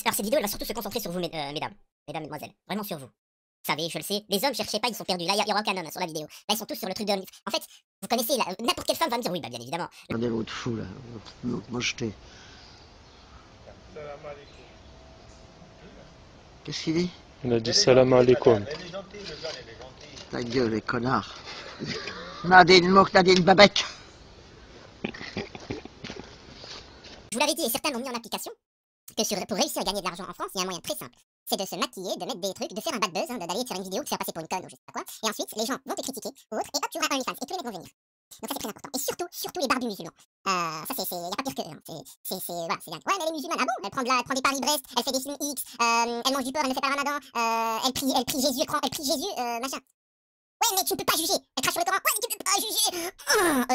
Alors cette vidéo, elle va surtout se concentrer sur vous, mesdames, mesdemoiselles. Vraiment sur vous. Vous savez, je le sais, les hommes, cherchez pas, ils sont perdus. Là, y aura aucun homme sur la vidéo. Là, ils sont tous sur le truc de... En fait, vous connaissez, n'importe quelle femme va me dire oui, bah bien évidemment. Regardez l'autre fou, là. L'autre mocheté. Qu'est-ce qu'il dit? Il a dit salam alaikum. Ta gueule, les connards. Nadine Mouk, Nadine Babek. Je vous l'avais dit, et certains l'ont mis en application, que pour réussir à gagner de l'argent en France, il y a un moyen très simple. C'est de se maquiller, de mettre des trucs, de faire un bad buzz, d'aller faire une vidéo, de se faire passer pour une conne ou je sais pas quoi. Et ensuite, les gens vont te critiquer, ou autre, et hop, tu auras un OnlyFans, et tous les mecs vont venir. Donc ça c'est très important. Et surtout les barbus musulmans. Ça c'est, y a pas pire que eux, hein. Voilà, c'est dingue. Ouais, mais elle est musulmane, ah bon? Elle prend des Paris-Brest, elle fait des films X, elle mange du porc, elle ne fait pas le ramadan, elle prie Jésus, machin. Ouais, mais tu ne peux pas juger. Elle crache sur le Coran. Ouais, mais tu ne peux pas juger.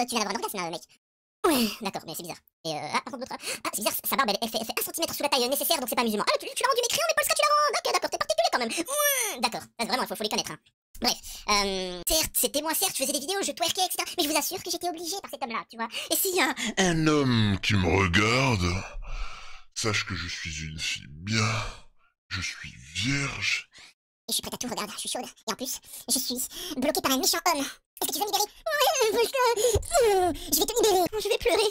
Tu viens d'avoir un orgasme, mec. Ouais, d'accord, mais c'est bizarre. Et par contre, l'autre. C'est bizarre, sa barbe, elle fait 1 centimètre sous la taille nécessaire, donc c'est pas musulman. Ah, tu l'as rendu mécréant, mais pas ce que tu la rends. D'accord, t'es particulier quand même. Ouais, d'accord, vraiment, faut les connaître, hein. Bref, certes, c'était moi, certes, je faisais des vidéos, je twerkais, etc. Mais je vous assure que j'étais obligée par cet homme-là, tu vois. Et s'il y a un homme qui me regarde, sache que je suis une fille bien. Je suis vierge. Et je suis prête à tout, regarde, je suis chaude. Et en plus, je suis bloquée par un méchant homme. Est-ce que tu veux me libérer? Ouais, je vais te libérer. Je vais pleurer.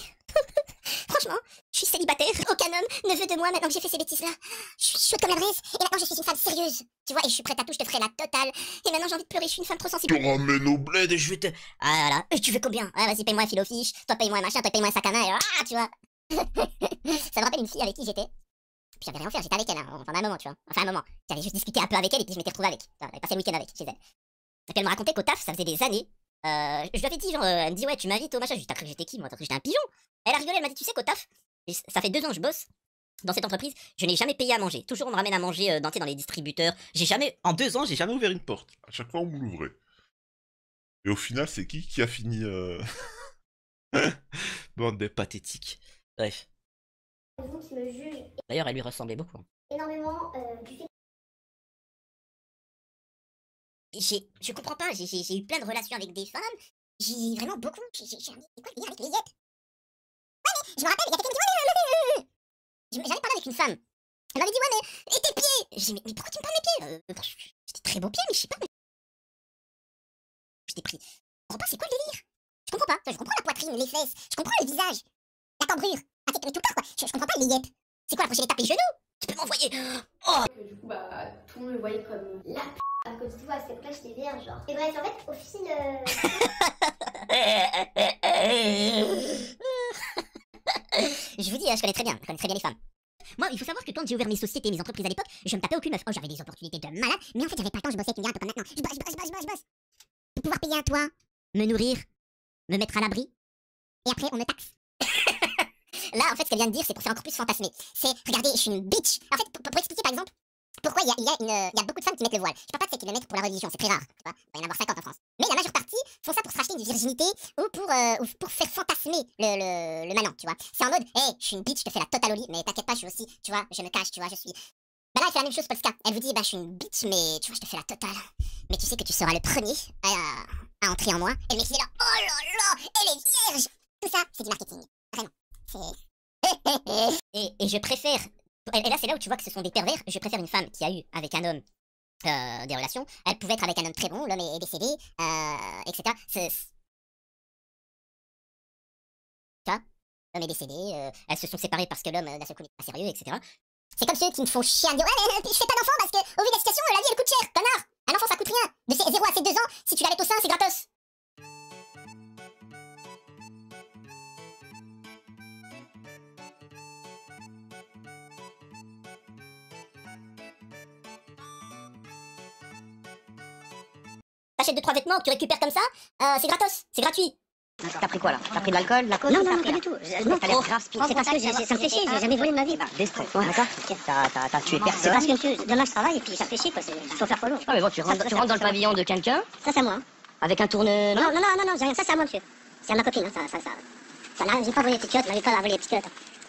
Franchement, je suis célibataire, aucun homme ne veut de moi maintenant que j'ai fait ces bêtises-là. Je suis chaude comme la braise, et maintenant je suis une femme sérieuse. Tu vois, et je suis prête à tout, je te ferai la totale. Et maintenant j'ai envie de pleurer, je suis une femme trop sensible. Je te ramène au bled et je vais te... Ah voilà, et tu veux combien? Ah vas-y, paye-moi un fil aux fiches, toi paye-moi un machin, toi paye-moi un sac à main, et tu vois. Ça me rappelle une fille avec qui j'étais. Puis j'avais rien à faire, j'étais avec elle, hein, pendant un moment, tu vois. Enfin un moment. J'avais juste discuté un peu avec elle et puis je m'étais retrouvé avec. J'avais passé le week-end avec, chez elle. Et puis elle me racontait qu'au taf, ça faisait des années. Je lui avais dit, genre, elle me dit, ouais, tu m'invites au machin. Je lui ai dit, t'as cru que j'étais qui, moi? T'as cru que j'étais un pigeon? Elle a rigolé, elle m'a dit, tu sais qu'au taf, ça fait 2 ans que je bosse dans cette entreprise, je n'ai jamais payé à manger. Toujours on me ramène à manger dans les distributeurs. En 2 ans, j'ai jamais ouvert une porte. À chaque fois, on me l'ouvrait. Et au final, c'est qui a fini Bande de pathétiques. Bref. Vous qui me jugez D'ailleurs, elle lui ressemblait beaucoup. énormément du fait Je comprends pas, j'ai eu plein de relations avec des femmes. J'ai vraiment beaucoup. C'est quoi le lien avec les yep? Ouais, mais je me rappelle, il y a quelqu'un qui me dit, ouais, mais j'avais parlé avec une femme. Elle m'avait dit, ouais, mais. Et tes pieds? J'ai dit, mais pourquoi tu me parles de mes pieds? C'était très beaux pieds, mais je sais pas. Je t'ai pris. Je comprends pas, c'est quoi le délire? Je comprends pas. Je comprends la poitrine, les fesses. Je comprends le visage. La cambrure. Ah, mais tout le corps, quoi. Je comprends pas les yep. C'est quoi la prochaine étape, les genoux? Tu peux m'envoyer. Oh! du coup, bah, tout le monde me voyait comme la p***. À cause de toi, à cette époque-là, j'étais vierge, genre. Et bref, en fait, au fil. Je vous dis, je connais très bien les femmes. Moi, il faut savoir que quand j'ai ouvert mes sociétés, mes entreprises à l'époque, je me tapais aucune meuf. Oh, j'avais des opportunités de malade, mais en fait, j'avais pas le temps, je bossais avec une gars comme maintenant. Je bosse. Pour pouvoir payer un toit, me nourrir, me mettre à l'abri, et après, on me taxe. Là, en fait, ce qu'elle vient de dire, c'est pour faire encore plus fantasmer. C'est, regardez, je suis une bitch. En fait, pour expliquer, par exemple, pourquoi il y a beaucoup de femmes qui mettent le voile. Je parle pas de celles qui le mettent pour la religion, c'est très rare. Tu vois, il va y en avoir 50 en France. Mais la majeure partie font ça pour se racheter une virginité ou pour faire fantasmer le manant, tu vois. C'est en mode, hey, je suis une bitch, je te fais la totale au lit, mais t'inquiète pas, je suis aussi, tu vois, je me cache, tu vois, je suis. Bah là, elle fait la même chose, Polska. Elle vous dit, bah, je suis une bitch, mais tu vois, je te fais la totale. Mais tu sais que tu seras le premier à entrer en moi. Et le mec, il est là, oh là là, elle est vierge. Tout ça, c'est du marketing. Vraiment. Et je préfère. Et là, c'est là où tu vois que ce sont des pervers. Je préfère une femme qui a eu avec un homme des relations. Elle pouvait être avec un homme très bon, l'homme est décédé, etc. Ça, l'homme est décédé, elles se sont séparées parce que l'homme d'un seul coup n'est pas sérieux, etc. C'est comme ceux qui me font chier à me dire, ouais, mais je fais pas d'enfant parce que, au vu de la situation, la vie elle coûte cher, connard. Un enfant ça coûte rien. De 0 à ses 2 ans, si tu l'allaites au sein, c'est gratos. T'achètes 2-3 vêtements que tu récupères comme ça, c'est gratos, c'est gratuit. T'as pris quoi là? T'as pris de l'alcool, de la coke? Non, pas du tout. Non, t'as l'air grave speed. C'est parce que ça me fait chier, j'ai jamais volé de ma vie. Destro, d'accord? T'as tué C'est personne. parce que demain je travaille et puis ça me fait chier quoi, faut faire follow. Ah mais bon, tu rentres dans le pavillon de quelqu'un, Ça c'est à moi. avec un tourne... Non, j'ai rien, ça c'est à moi monsieur. C'est à ma copine, ça n'a, j'ai pas volé les petites culottes, m'avait pas volé les petites culottes.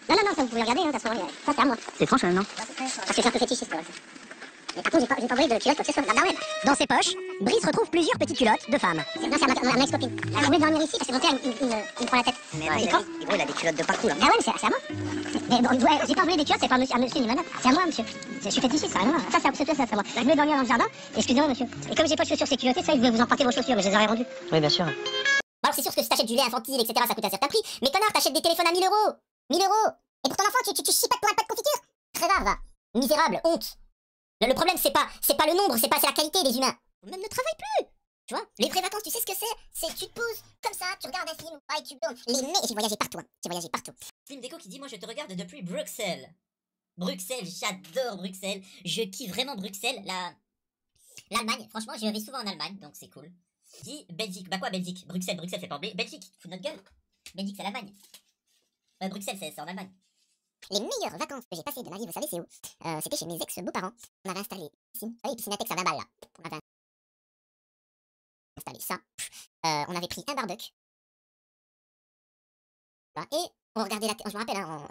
Non, ça vous pouvez regarder, ça c'est à moi. C'est franchement, non? Parce que c'est un peu fétichiste quoi. Mais par contre, j'ai pas volé de culotte, quoi que ce soit. Bah ouais. Dans ses poches, Brice retrouve plusieurs petites culottes de femmes. C'est grâce à ma ex-copine. Elle voulait dormir ici parce que mon père, il me prend la tête. Mais ouais, il a des culottes de partout là. Ah ouais, mais c'est à moi. Mais bon, ouais, j'ai pas volé des culottes, c'est pas à monsieur ni madame. C'est à moi, monsieur. Je suis fétichiste, ça, rien. Ça, c'est à moi. Je voulais dormir dans le jardin. Excusez-moi, monsieur. Et comme j'ai pas de chaussures sécurité, ça, il voulait vous emprunter vos chaussures, mais je les aurais rendues. Oui, bien sûr. Alors c'est sûr que si t'achètes du lait infantile, etc., ça coûte un certain prix. Mais connard, t'achètes des téléphones à 1000 euros. 1000 euros. Et pour ton enfant, tu chipotes pour un pot de confiture. Très rare, va. Misérable, honte. Le problème, c'est pas le nombre, c'est la qualité des humains. Même ne travaille plus. Tu vois, les vraies vacances, tu sais ce que c'est tu te poses comme ça, tu regardes un film, et tu tournes. J'ai voyagé partout, hein. J'ai voyagé partout. Film déco qui dit moi je te regarde depuis Bruxelles. Bruxelles, j'adore Bruxelles. Je kiffe vraiment Bruxelles. L'Allemagne, franchement, je vais souvent en Allemagne, donc c'est cool. Dit Belgique, bah quoi Belgique? Bruxelles, c'est pas anglais. Belgique, fous de notre gueule. Belgique, c'est l'Allemagne. Bruxelles, c'est en Allemagne. Les meilleures vacances que j'ai passées de ma vie, vous savez, c'est où? C'était chez mes ex-beaux-parents. On avait installé une piscine. Vous savez, piscine à texte à 20 balles, là. On avait installé ça. On avait pris un barbecue. Et on regardait la télé. Je me rappelle, hein,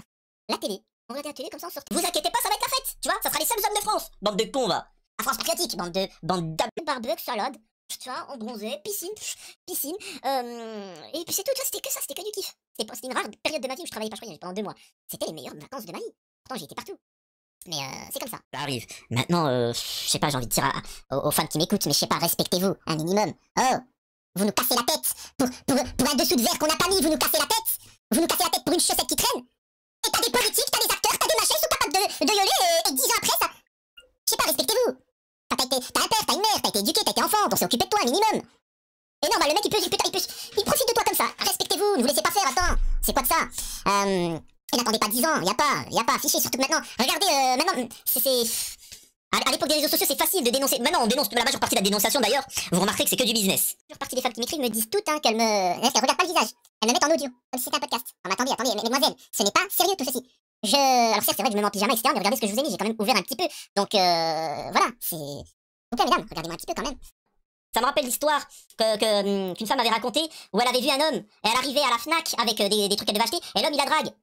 la télé. On regardait la télé comme ça, on sortait. Vous inquiétez pas, ça va être la fête. Tu vois, ça sera les seuls hommes de France. Bande de cons, va. À France patriotique, bande barbecue, salade. Tu vois, on bronzait, piscine. Et puis c'est tout, tu vois, c'était que ça, c'était que du kiff. C'était une rare période de ma vie où je travaillais pas, je crois, pendant 2 mois. C'était les meilleures vacances de ma vie. Pourtant, j'y étais partout. Mais c'est comme ça. Ça arrive. Maintenant, je sais pas, j'ai envie de dire aux fans qui m'écoutent, mais je sais pas, respectez-vous, un minimum. Oh, Vous nous cassez la tête pour un dessous de verre qu'on n'a pas mis, vous nous cassez la tête. Vous nous cassez la tête pour une chaussette qui traîne. Et t'as des politiques, t'as des acteurs, t'as des machins, ils sont capables de gueuler et 10 ans après ça. Je sais pas, respectez-vous. T'as un père, t'as une mère, t'as été éduqué, t'as été enfant, donc c'est occupé de toi un minimum. Et non, bah le mec il profite de toi comme ça. Respectez-vous, ne vous laissez pas faire, attends. C'est quoi de ça? Et n'attendez pas 10 ans, y a pas, affiché, surtout que maintenant. Regardez, maintenant, à l'époque des réseaux sociaux, c'est facile de dénoncer. Maintenant, on dénonce la majeure partie de la dénonciation d'ailleurs. Vous remarquerez que c'est que du business. La majeure partie des femmes qui m'écrivent me disent toutes qu'elles regardent pas le visage. Elles me mettent en audio, comme si c'était un podcast. Non, mais attendez, mesdemoiselles, ce n'est pas sérieux tout ceci. Alors certes, c'est vrai que je me mets en pyjama, etc. Mais regardez ce que je vous ai mis, j'ai quand même ouvert un petit peu. Donc voilà, c'est. Ok, mesdames, regardez-moi un petit peu quand même. Ça me rappelle l'histoire qu'une femme avait racontée où elle avait vu un homme et elle arrivait à la Fnac avec des trucs qu'elle devait acheter et l'homme il la drague.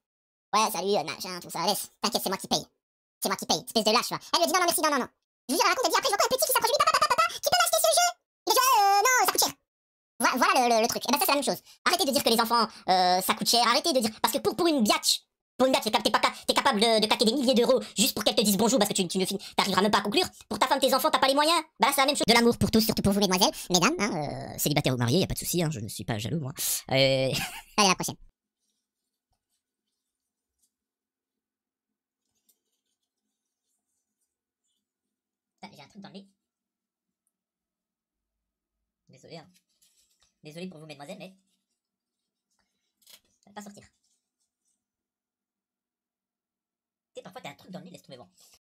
Ouais, salut, machin, tout ça, laisse. T'inquiète, c'est moi qui paye. C'est moi qui paye, espèce de lâche, tu vois. Elle lui a dit non, merci, non. Je vous jure, elle raconte, elle dit après, je vois pas un petit qui s'approche, papa, qui peut m'acheter ce jeu? Et je non, ça coûte cher. Voilà le truc. Et ben ça, c'est la même chose. Arrêtez de dire que les enfants, ça coûte cher. Arrêtez de dire. Parce que pour une biatch, t'es capable de claquer des milliers d'euros juste pour qu'elle te dise bonjour parce que tu t'arriveras même pas à conclure. Pour ta femme, tes enfants, t'as pas les moyens. Bah là, c'est la même chose. De l'amour pour tous, surtout pour vous, mesdemoiselles, mesdames. Hein, célibataire ou marié, y a pas de souci, hein, je ne suis pas jaloux, moi. Allez, à la prochaine. J'ai un truc dans le nez. Désolé, hein. Désolé pour vous, mesdemoiselles, mais ça va pas sortir. Tu sais, parfois t'as un truc dans le nez, laisse tomber bon.